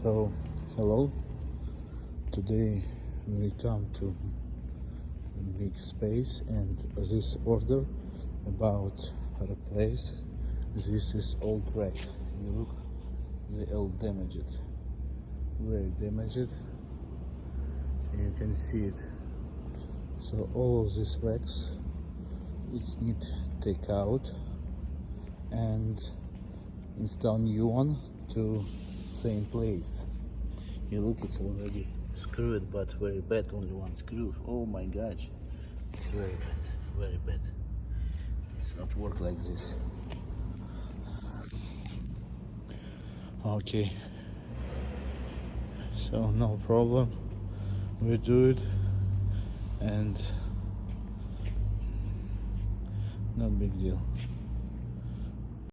So, hello. Today we come to big space, and this order about replace. This is old rack. You look, the old damaged, very damaged. You can see it. So all of these racks, it's need take out and install new one to same place. You look, it's already screwed, but very bad, only one screw. Oh my gosh, it's very bad, very bad. It's not work like this. Okay, so no problem, we do it, and not big deal.